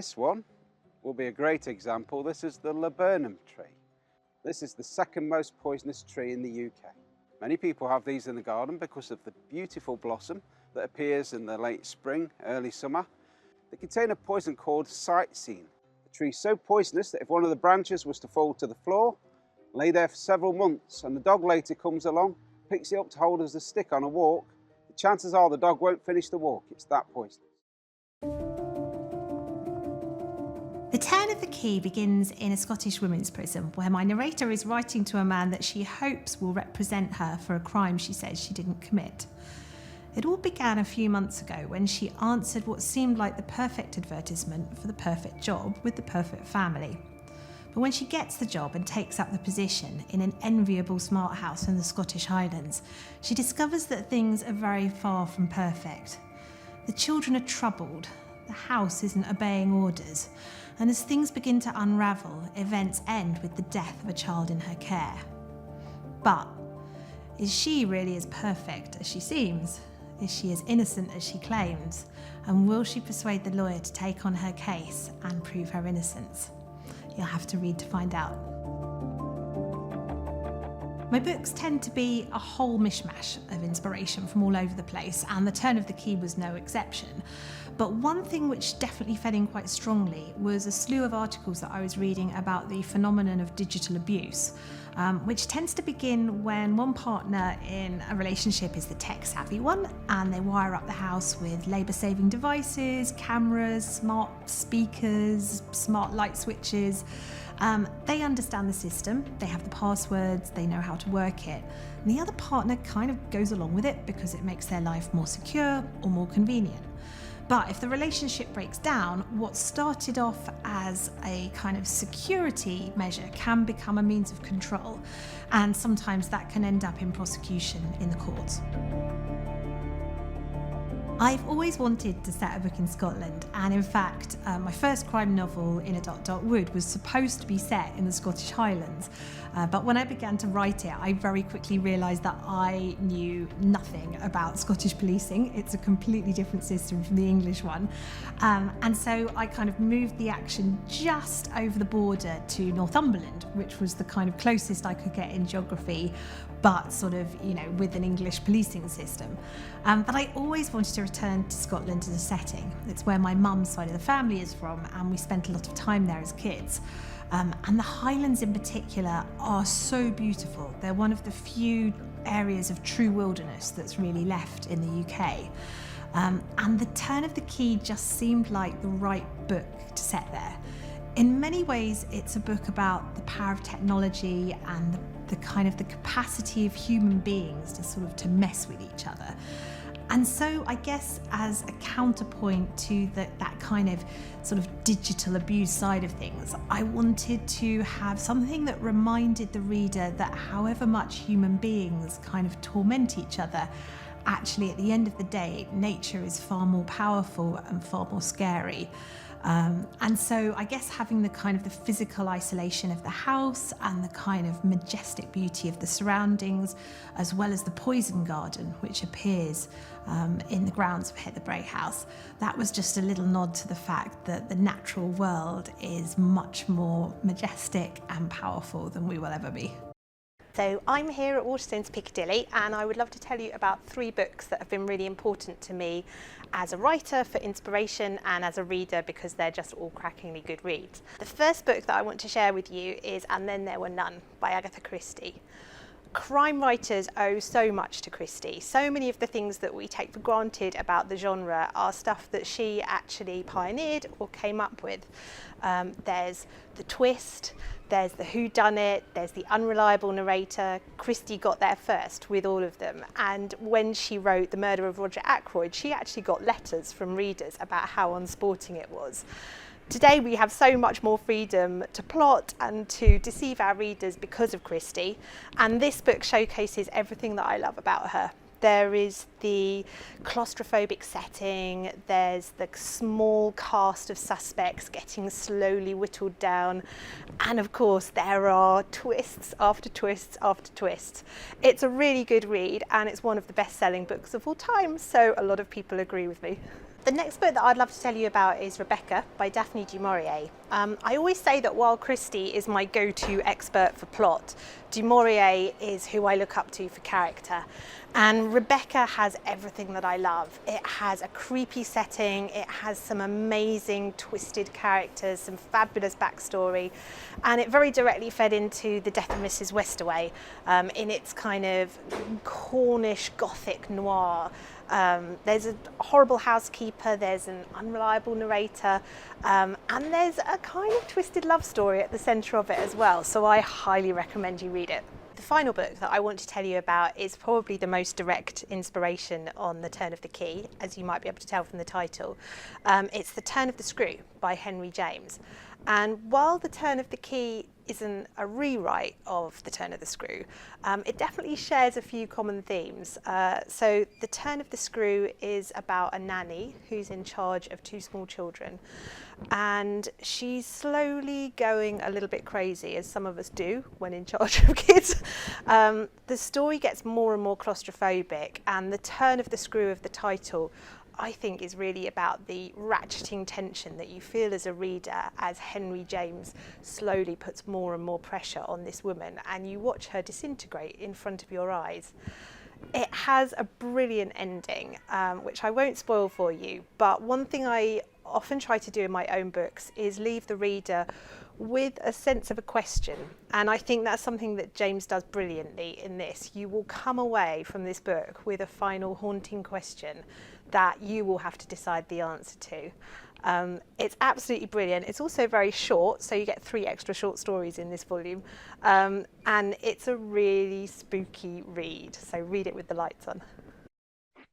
This one will be a great example. This is the laburnum tree. This is the second most poisonous tree in the UK. Many people have these in the garden because of the beautiful blossom that appears in the late spring, early summer. They contain a poison called cytosine. The tree is so poisonous that if one of the branches was to fall to the floor, lay there for several months, and the dog later comes along, picks it up to hold as a stick on a walk, the chances are the dog won't finish the walk. It's that poisonous. The Turn of the Key begins in a Scottish women's prison where my narrator is writing to a man that she hopes will represent her for a crime she says she didn't commit. It all began a few months ago when she answered what seemed like the perfect advertisement for the perfect job with the perfect family. But when she gets the job and takes up the position in an enviable smart house in the Scottish Highlands, she discovers that things are very far from perfect. The children are troubled, the house isn't obeying orders, and as things begin to unravel, events end with the death of a child in her care. But is she really as perfect as she seems? Is she as innocent as she claims? And will she persuade the lawyer to take on her case and prove her innocence? You'll have to read to find out. My books tend to be a whole mishmash of inspiration from all over the place, and The Turn of the Key was no exception. But one thing which definitely fed in quite strongly was a slew of articles that I was reading about the phenomenon of digital abuse, which tends to begin when one partner in a relationship is the tech-savvy one, and they wire up the house with labour-saving devices, cameras, smart speakers, smart light switches. They understand the system, they have the passwords, they know how to work it. And the other partner kind of goes along with it because it makes their life more secure or more convenient. But if the relationship breaks down, what started off as a kind of security measure can become a means of control. And sometimes that can end up in prosecution in the courts. I've always wanted to set a book in Scotland, and in fact, my first crime novel, In a ... Wood, was supposed to be set in the Scottish Highlands. But when I began to write it, I very quickly realised that I knew nothing about Scottish policing. It's a completely different system from the English one. And so I kind of moved the action just over the border to Northumberland, which was the kind of closest I could get in geography, but sort of, with an English policing system. But I always wanted to return to Scotland as a setting. It's where my mum's side of the family is from, and we spent a lot of time there as kids. And the Highlands in particular are so beautiful. They're one of the few areas of true wilderness that's really left in the UK. And The Turn of the Key just seemed like the right book to set there. In many ways, it's a book about the power of technology and the kind of the capacity of human beings to mess with each other. And so I guess as a counterpoint to that kind of sort of digital abuse side of things, I wanted to have something that reminded the reader that however much human beings kind of torment each other, actually at the end of the day, nature is far more powerful and far more scary. And so I guess having the kind of the physical isolation of the house and the kind of majestic beauty of the surroundings, as well as the poison garden which appears in the grounds of Heatherbray House, that was just a little nod to the fact that the natural world is much more majestic and powerful than we will ever be. So I'm here at Waterstones Piccadilly, and I would love to tell you about 3 books that have been really important to me as a writer for inspiration and as a reader because they're just all crackingly good reads. The first book that I want to share with you is And Then There Were None by Agatha Christie. Crime writers owe so much to Christie. So many of the things that we take for granted about the genre are stuff that she actually pioneered or came up with. There's the twist, there's the whodunit, there's the unreliable narrator. Christie got there first with all of them. And when she wrote The Murder of Roger Ackroyd, she actually got letters from readers about how unsporting it was. Today we have so much more freedom to plot and to deceive our readers because of Christie, and this book showcases everything that I love about her. There is the claustrophobic setting, there's the small cast of suspects getting slowly whittled down, and of course there are twists after twists after twists. It's a really good read, and it's one of the best-selling books of all time, so a lot of people agree with me. The next book that I'd love to tell you about is Rebecca by Daphne du Maurier. I always say that while Christie is my go-to expert for plot, du Maurier is who I look up to for character. And Rebecca has everything that I love. It has a creepy setting, it has some amazing twisted characters, some fabulous backstory, and it very directly fed into The Death of Mrs. Westaway in its kind of Cornish Gothic noir. There's a horrible housekeeper, there's an unreliable narrator, and there's a kind of twisted love story at the centre of it as well, so I highly recommend you read it. The final book that I want to tell you about is probably the most direct inspiration on The Turn of the Key, as you might be able to tell from the title. It's The Turn of the Screw by Henry James. And while The Turn of the Key isn't a rewrite of The Turn of the Screw, it definitely shares a few common themes. So The Turn of the Screw is about a nanny who's in charge of two small children, and she's slowly going a little bit crazy, as some of us do when in charge of kids. The story gets more and more claustrophobic, and the turn of the screw of the title, I think, is really about the ratcheting tension that you feel as a reader as Henry James slowly puts more and more pressure on this woman, and you watch her disintegrate in front of your eyes. It has a brilliant ending, which I won't spoil for you, but one thing I often try to do in my own books is leave the reader with a sense of a question, and I think that's something that James does brilliantly in this. You will come away from this book with a final haunting question that you will have to decide the answer to. It's absolutely brilliant. It's also very short, so you get 3 extra short stories in this volume, and it's a really spooky read, so read it with the lights on.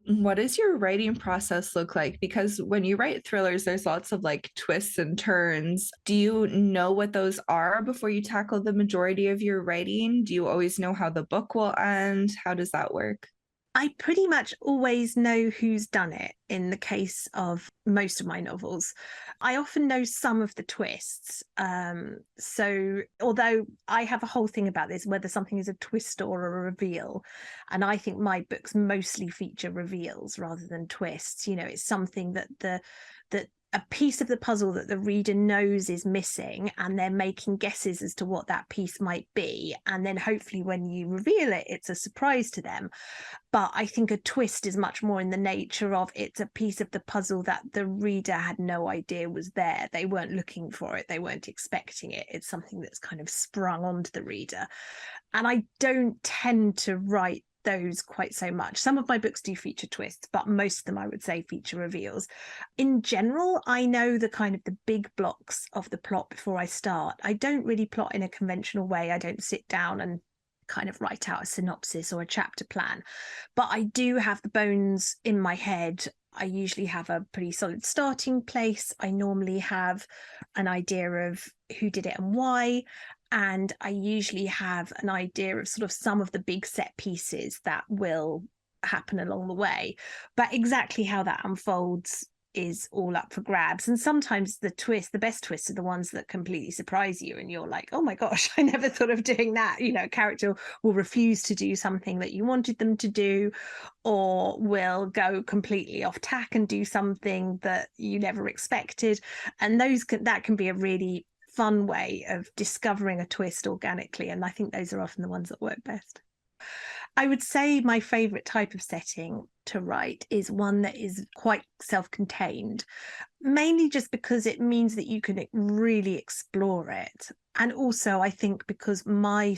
What does your writing process look like? Because when you write thrillers, there's lots of like twists and turns. Do you know what those are before you tackle the majority of your writing? Do you always know how the book will end? How does that work? I pretty much always know who's done it in the case of most of my novels. I often know some of the twists. So although I have a whole thing about this, whether something is a twist or a reveal, and I think my books mostly feature reveals rather than twists. You know, it's something that a piece of the puzzle that the reader knows is missing, and they're making guesses as to what that piece might be. And then hopefully when you reveal it, it's a surprise to them. But I think a twist is much more in the nature of it's a piece of the puzzle that the reader had no idea was there. They weren't looking for it. They weren't expecting it. It's something that's kind of sprung onto the reader. And I don't tend to write those quite so much. Some of my books do feature twists, but most of them I would say feature reveals. In general, I know the kind of the big blocks of the plot before I start. I don't really plot in a conventional way. I don't sit down and kind of write out a synopsis or a chapter plan, but I do have the bones in my head. I usually have a pretty solid starting place. I normally have an idea of who did it and why, and I usually have an idea of sort of some of the big set pieces that will happen along the way, but exactly how that unfolds is all up for grabs. And sometimes the best twists are the ones that completely surprise you, and you're like, oh my gosh, I never thought of doing that. You know, a character will refuse to do something that you wanted them to do, or will go completely off tack and do something that you never expected. And that can be a really fun way of discovering a twist organically, and I think those are often the ones that work best. I would say my favourite type of setting to write is one that is quite self-contained, mainly just because it means that you can really explore it. And also, I think because my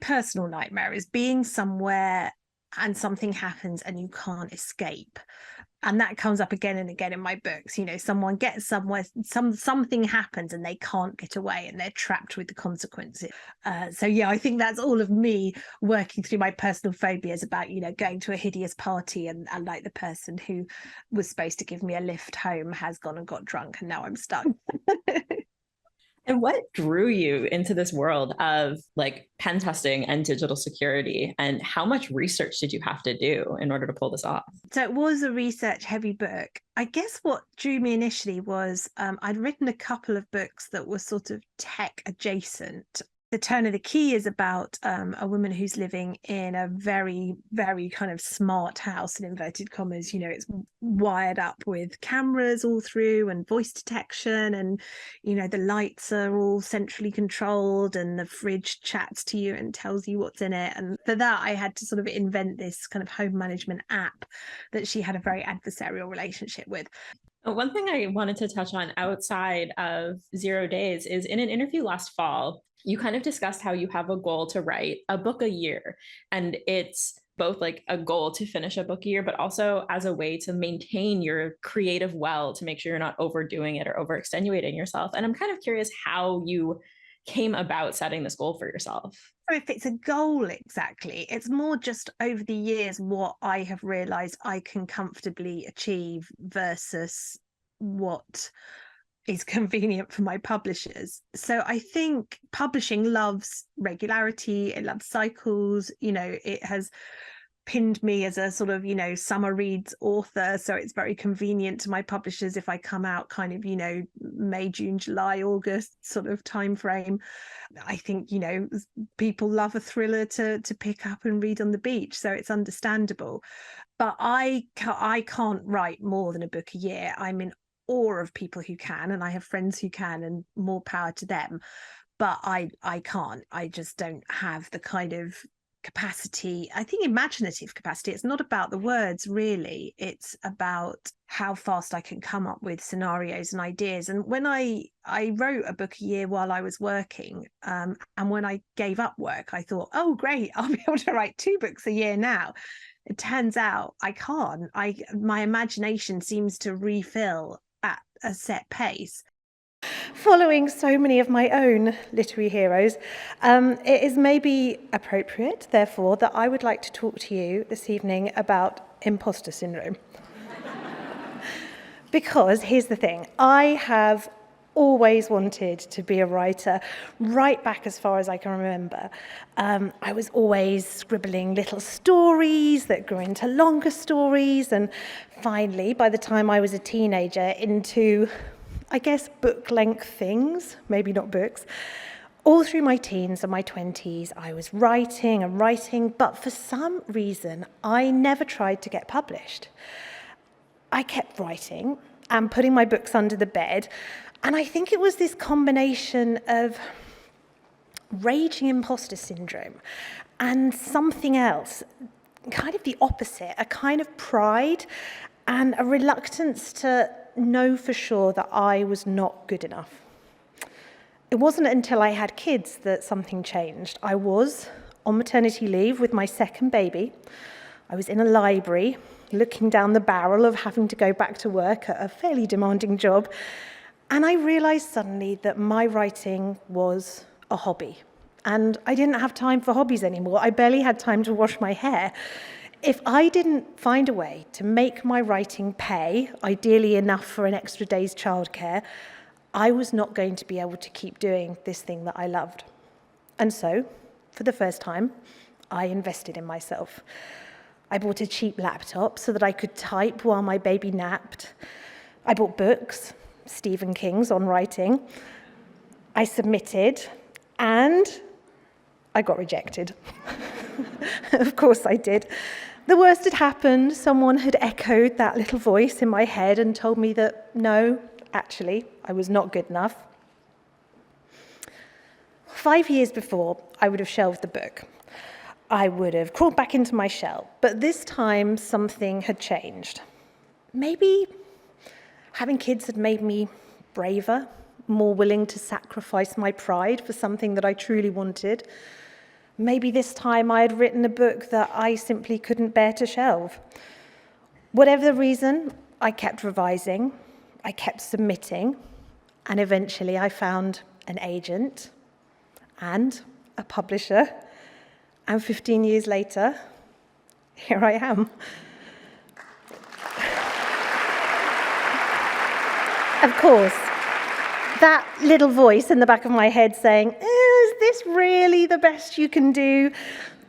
personal nightmare is being somewhere and something happens and you can't escape. And that comes up again and again in my books. You know, someone gets somewhere, something happens and they can't get away and they're trapped with the consequences. So yeah, I think that's all of me working through my personal phobias about, you know, going to a hideous party and like the person who was supposed to give me a lift home has gone and got drunk and now I'm stuck. And what drew you into this world of like pen testing and digital security? And how much research did you have to do in order to pull this off? So it was a research heavy book. I guess what drew me initially was I'd written a couple of books that were sort of tech adjacent. The Turn of the Key is about a woman who's living in a very, very kind of smart house, in inverted commas. You know, it's wired up with cameras all through and voice detection, and, you know, the lights are all centrally controlled, and the fridge chats to you and tells you what's in it. And for that, I had to sort of invent this kind of home management app that she had a very adversarial relationship with. One thing I wanted to touch on outside of 0 days is in an interview last fall, you kind of discussed how you have a goal to write a book a year. And it's both like a goal to finish a book a year, but also as a way to maintain your creative well, to make sure you're not overdoing it or overextenuating yourself. And I'm kind of curious how you came about setting this goal for yourself. So if it's a goal exactly, it's more just over the years what I have realized I can comfortably achieve versus what is convenient for my publishers. So I think publishing loves regularity, it loves cycles, you know, it has pinned me as a sort of, you know, summer reads author, so it's very convenient to my publishers if I come out kind of, you know, May, June, July, August sort of time frame. I think, you know, people love a thriller to pick up and read on the beach, so it's understandable. But I can't write more than a book a year. I'm in awe of people who can, and I have friends who can, and more power to them. But I can't. I just don't have the kind of capacity, I think imaginative capacity. It's not about the words really, it's about how fast I can come up with scenarios and ideas. And when I wrote a book a year while I was working, and when I gave up work, I thought, oh great, I'll be able to write 2 books a year now. It turns out I can't. My imagination seems to refill at a set pace. Following so many of my own literary heroes, it is maybe appropriate, therefore, that I would like to talk to you this evening about imposter syndrome. Because here's the thing, I have always wanted to be a writer, right back as far as I can remember. I was always scribbling little stories that grew into longer stories, and finally, by the time I was a teenager, into, I guess, book-length things, maybe not books. All through my teens and my 20s, I was writing and writing, but for some reason, I never tried to get published. I kept writing and putting my books under the bed, and I think it was this combination of raging imposter syndrome and something else, kind of the opposite, a kind of pride and a reluctance to know for sure that I was not good enough. It wasn't until I had kids that something changed. I was on maternity leave with my second baby. I was in a library looking down the barrel of having to go back to work at a fairly demanding job, and I realized suddenly that my writing was a hobby, and I didn't have time for hobbies anymore. I barely had time to wash my hair. If I didn't find a way to make my writing pay, ideally enough for an extra day's childcare, I was not going to be able to keep doing this thing that I loved. And so, for the first time, I invested in myself. I bought a cheap laptop so that I could type while my baby napped. I bought books, Stephen King's on writing. I submitted, and I got rejected. Of course I did. The worst had happened. Someone had echoed that little voice in my head and told me that, no, actually, I was not good enough. 5 years before, I would have shelved the book. I would have crawled back into my shell. But this time, something had changed. Maybe having kids had made me braver, more willing to sacrifice my pride for something that I truly wanted. Maybe this time I had written a book that I simply couldn't bear to shelve. Whatever the reason, I kept revising, I kept submitting, and eventually I found an agent and a publisher, and 15 years later, here I am. Of course, that little voice in the back of my head saying, is this really the best you can do?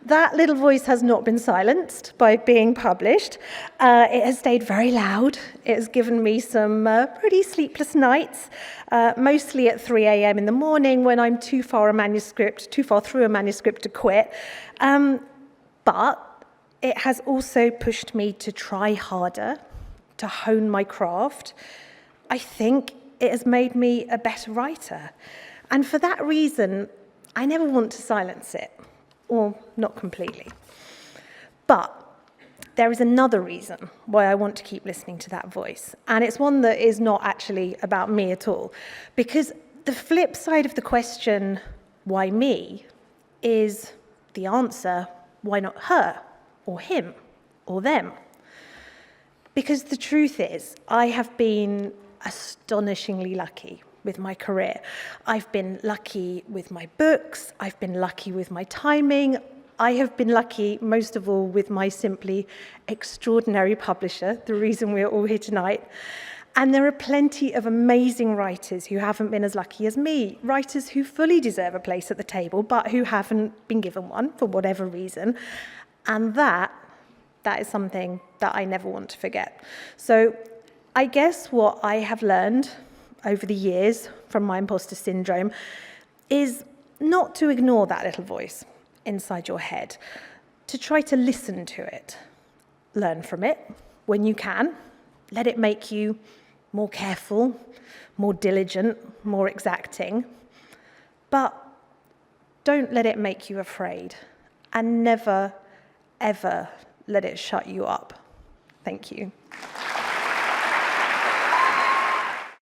That little voice has not been silenced by being published. It has stayed very loud. It has given me some pretty sleepless nights, mostly at 3 a.m. in the morning when I'm too far through a manuscript to quit. But it has also pushed me to try harder, to hone my craft. I think it has made me a better writer. And for that reason, I never want to silence it. Or not completely. But there is another reason why I want to keep listening to that voice. And it's one that is not actually about me at all. Because the flip side of the question, why me, is the answer, why not her, or him, or them? Because the truth is, I have been astonishingly lucky with my career. I've been lucky with my books, I've been lucky with my timing, I have been lucky most of all with my simply extraordinary publisher, the reason we're all here tonight. And there are plenty of amazing writers who haven't been as lucky as me, writers who fully deserve a place at the table, but who haven't been given one for whatever reason. And that is something that I never want to forget. So I guess what I have learned over the years from my imposter syndrome is not to ignore that little voice inside your head, to try to listen to it, learn from it when you can, let it make you more careful, more diligent, more exacting, but don't let it make you afraid, and never, ever let it shut you up. Thank you.